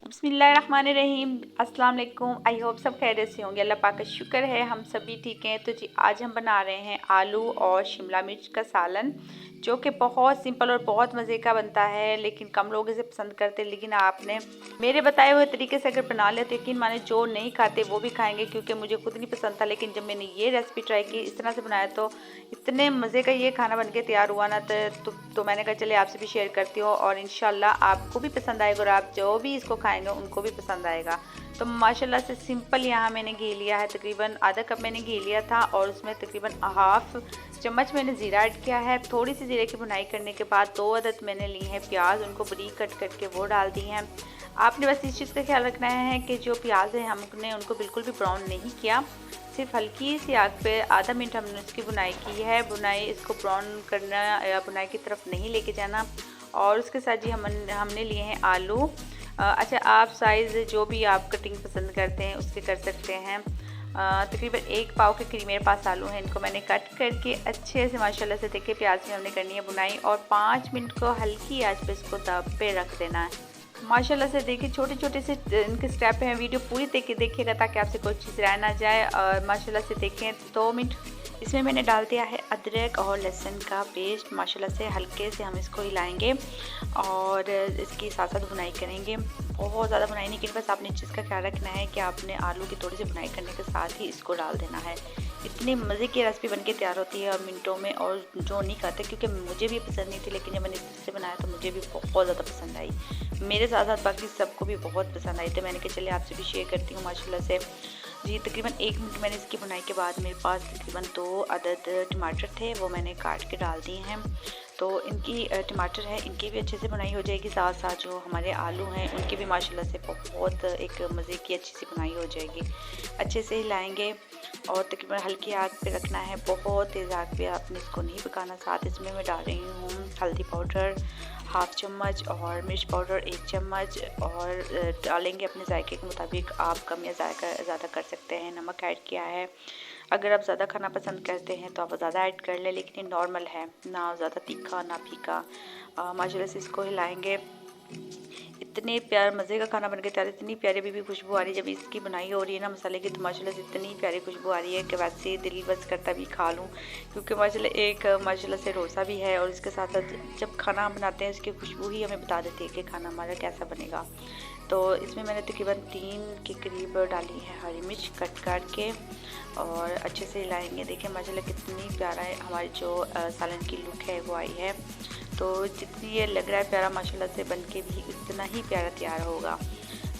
बिस्मिल्लाहिर्रहमानिर्रहीम। अस्सलाम वालेकुम। आई होप सब खैरियत से होंगे। अल्लाह पाक का शुक्र है हम सभी ठीक हैं। तो जी आज हम बना रहे हैं आलू और शिमला मिर्च का सालन, जो कि बहुत सिंपल और बहुत मज़े का बनता है, लेकिन कम लोग इसे पसंद करते हैं। लेकिन आपने मेरे बताए हुए तरीके से अगर बना लिया तो यकीन माने जो नहीं खाते वो भी खाएंगे, क्योंकि मुझे खुद नहीं पसंद था। लेकिन जब मैंने ये रेसिपी ट्राई की, इस तरह से बनाया, तो इतने मज़े का ये खाना बन के तैयार हुआ ना, तो मैंने कहा चले आपसे भी शेयर करती हूँ, और इंशाल्लाह आपको भी पसंद आएगा और आप जो भी इसको खाएंगे उनको भी पसंद आएगा। तो माशाल्लाह से सिंपल यहाँ मैंने घी लिया है, तकरीबन आधा कप मैंने घी लिया था, और उसमें तकरीबन हाफ चम्मच मैंने ज़ीरा ऐड किया है। थोड़ी सी ज़ीरे की भुनाई करने के बाद 2 अदद मैंने ली है प्याज, उनको बरीक कट करके वो डाल दी हैं। आपने बस इस चीज़ का ख्याल रखना है कि जो प्याज है हमने उनको बिल्कुल भी ब्राउन नहीं किया, सिर्फ हल्की सी आग पे आधा मिनट हमने उसकी बुनाई की है। बुनाई इसको ब्राउन करना या बुनाई की तरफ नहीं लेके जाना। और उसके साथ जी हमने लिए हैं आलू। अच्छा, आप साइज़ जो भी आप कटिंग पसंद करते हैं उसके कर सकते हैं। तकरीबन 1 पाव के करीब मेरे पास आलू हैं। इनको मैंने कट करके अच्छे से माशाल्लाह से देखिए प्याज में हमने करनी है बुनाई, और 5 मिनट को हल्की आंच पे इसको दब पे रख देना है। माशाल्लाह से देखिए छोटे छोटे से इनके स्टेप हैं। वीडियो पूरी देखिएगा ताकि आपसे कोई चीज़ रह ना जाए। और माशाल्लाह से देखें 2 मिनट इसमें मैंने डाल दिया है अदरक और लहसुन का पेस्ट। माशाल्लाह से हल्के से हम इसको हिलाएंगे और इसकी साथ साथ बुनाई करेंगे। बहुत ज़्यादा बुनाई नहीं करनी, बस आपने इस चीज़ का ख्याल रखना है कि आपने आलू की थोड़ी सी बुनाई करने के साथ ही इसको डाल देना है। इतनी मज़े की रेसिपी बनके तैयार होती है और मिनटों में। और जो नहीं खाते, क्योंकि मुझे भी पसंद नहीं थी, लेकिन जब मैंने इससे बनाया तो मुझे भी बहुत ज़्यादा पसंद आई। मेरे साथ साथ बाकी सबको भी बहुत पसंद आई, तो मैंने कहा चलिए आपसे भी शेयर करती हूँ। माशाल्लाह से जी तकरीबन 1 मिनट मैंने इसकी बुनाई के बाद मेरे पास तकरीबन 2 अदद टमाटर थे, वो मैंने काट के डाल दिए हैं। तो इनकी टमाटर है, इनकी भी अच्छे से बुनाई हो जाएगी। साथ साथ जो हमारे आलू हैं उनकी भी माशाल्लाह से बहुत एक मज़े की अच्छी सी बुनाई हो जाएगी। अच्छे से हिलाएंगे और तकरीबन हल्की आग पे रखना है, बहुत तेज़ आग पे आपने इसको नहीं पकाना। साथ इसमें मैं डाल रही हूँ हल्दी पाउडर हाफ चम्मच और मिर्च पाउडर 1 चम्मच, और डालेंगे अपने जायके के मुताबिक। आप कम या जायका ज़्यादा कर सकते हैं। नमक ऐड किया है, अगर आप ज़्यादा खाना पसंद करते हैं तो आप ज़्यादा ऐड कर लें, लेकिन ये नॉर्मल है, ना ज़्यादा तीखा ना फीका। माशाल्लाह से इसको हिलाएंगे। इतने प्यार मज़े का खाना बन के तैयार, इतनी प्यारी भी खुशबू आ रही है जब इसकी बनाई हो रही है ना मसाले की, तो माशाल्लाह से इतनी प्यारी खुशबू आ रही है कि वैसे दिल बस करता भी खा लूँ। क्योंकि माशाल्लाह एक माशाल्लाह से रोज़ा भी है, और इसके साथ साथ जब खाना हम बनाते हैं इसकी खुशबू ही हमें बता देती है कि खाना हमारा कैसा बनेगा। तो इसमें मैंने तकरीबन 3 के करीब डाली है हरी मिर्च कट के, और अच्छे से हिलाएंगे। देखिए माशाल्लाह कितनी प्यारा है हमारी जो सालन की लुक है वो आई है। तो जितनी ये लग रहा है प्यारा, माशाल्लाह से बन के भी उतना ही प्यारा तैयार होगा।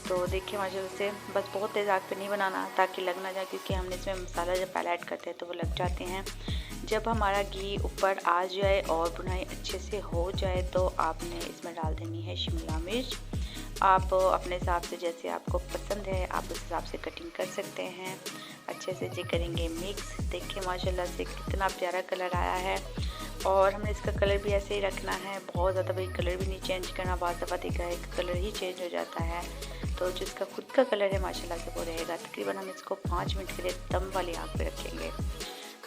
तो देखिए माशाल्लाह से बस बहुत तेज़ आग पे नहीं बनाना ताकि लग ना जाए, क्योंकि हमने इसमें मसाला जब पहले ऐड करते हैं तो वो लग जाते हैं। जब हमारा घी ऊपर आ जाए और बुनाई अच्छे से हो जाए तो आपने इसमें डाल देनी है शिमला मिर्च। आप अपने हिसाब से जैसे आपको पसंद है आप उस हिसाब से कटिंग कर सकते हैं। अच्छे से जी करेंगे मिक्स। देखिए माशाल्लाह से कितना प्यारा कलर आया है, और हमने इसका कलर भी ऐसे ही रखना है। बहुत ज़्यादा भाई कलर भी नहीं चेंज करना, बाद दफ़ा देखा है कलर ही चेंज हो जाता है। तो जिसका खुद का कलर है माशाल्लाह से वो रहेगा। तकरीबन हम इसको 5 मिनट के लिए दम वाली आग पे रखेंगे।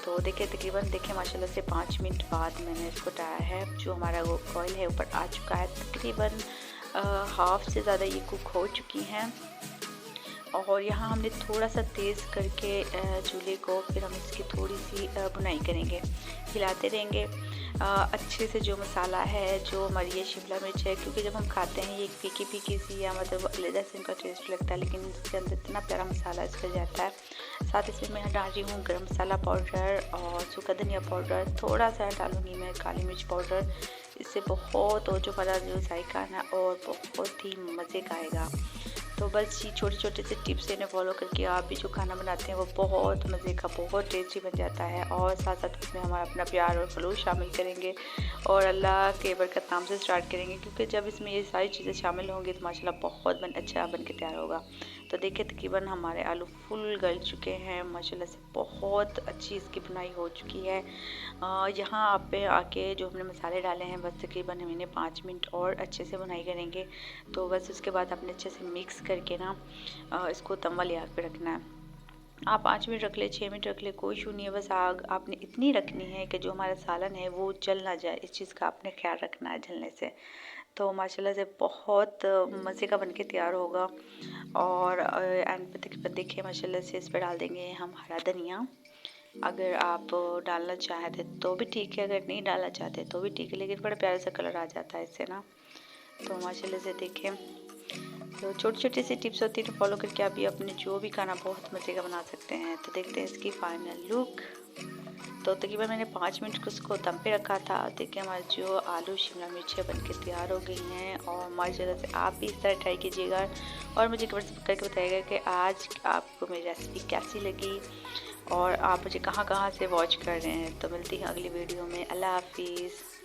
तो देखिए तकरीबन देखिए माशाल्लाह से 5 मिनट बाद मैंने इसको उठाया है। जो हमारा वो ऑयल है ऊपर आ चुका है, तकरीबन हाफ से ज़्यादा ये कुक हो चुकी हैं। और यहाँ हमने थोड़ा सा तेज़ करके चूल्हे को, फिर हम इसकी थोड़ी सी बुनाई करेंगे, हिलाते रहेंगे। अच्छे से जो मसाला है, जो हमारी ये शिमला मिर्च है, क्योंकि जब हम खाते हैं ये फीकी फीकी सी या मतलब अलग से इनका टेस्ट लगता है, लेकिन इसके अंदर इतना प्यारा मसाला इसका जाता है। साथ इसमें मैं डाल रही हूँ गरम मसाला पाउडर और सूखा धनिया पाउडर, थोड़ा सा डालूँगी मैं काली मिर्च पाउडर। इससे बहुत और जो हमारा जो जायका है ना और बहुत ही मज़े का आएगा। तो बस ये छोटे छोटे से टिप्स इन्हें फॉलो करके आप भी जो खाना बनाते हैं वो बहुत मज़े का बहुत टेस्टी बन जाता है। और साथ साथ उसमें हमारा अपना प्यार और खलूस शामिल करेंगे और अल्लाह के बरकत नाम से स्टार्ट करेंगे, क्योंकि जब इसमें ये सारी चीज़ें शामिल होंगी तो माशाल्लाह बहुत अच्छा बन के तैयार होगा। तो देखिए तकरीबन हमारे आलू फुल गल चुके हैं, माशाल्लाह से बहुत अच्छी इसकी बुनाई हो चुकी है। यहाँ आप पे आके जो हमने मसाले डाले हैं बस तकरीबन हम इन्हें 5 मिनट और अच्छे से बुनाई करेंगे। तो बस उसके बाद आपने अच्छे से मिक्स करके ना इसको दम वाली आग पे रखना है। आप 5 मिनट रख ले 6 मिनट रख ले, कोई इशू नहीं है। बस आग आपने इतनी रखनी है कि जो हमारा सालन है वो जल ना जाए, इस चीज़ का आपने ख्याल रखना है जलने से। तो माशाल्लाह से बहुत मज़े का बनके तैयार होगा। और एंड पे तकरीबन देखिए माशाल्लाह से इस पर डाल देंगे हम हरा धनिया। अगर आप डालना चाहते तो भी ठीक है, अगर नहीं डालना चाहते तो भी ठीक है, लेकिन बड़ा प्यारा सा कलर आ जाता है इससे ना। तो माशाल्लाह से देखें, तो छोटी छोटी सी टिप्स होती है, तो फॉलो करके आप भी अपने जो भी खाना बहुत मज़े का बना सकते हैं। तो देखते हैं इसकी फाइनल लुक। तो तकरीबन मैंने 5 मिनट को उसको दम पे रखा था। देखिए हमारे जो आलू शिमला मिर्च है बनके तैयार हो गई हैं, और माशाल्लाह से आप भी इस तरह ट्राई कीजिएगा और मुझे कमेंट्स करके बताइएगा कि आज आपको मेरी रेसिपी कैसी लगी और आप मुझे कहाँ कहाँ से वॉच कर रहे हैं। तो मिलती हैं अगली वीडियो में। अल्लाह हाफिज़।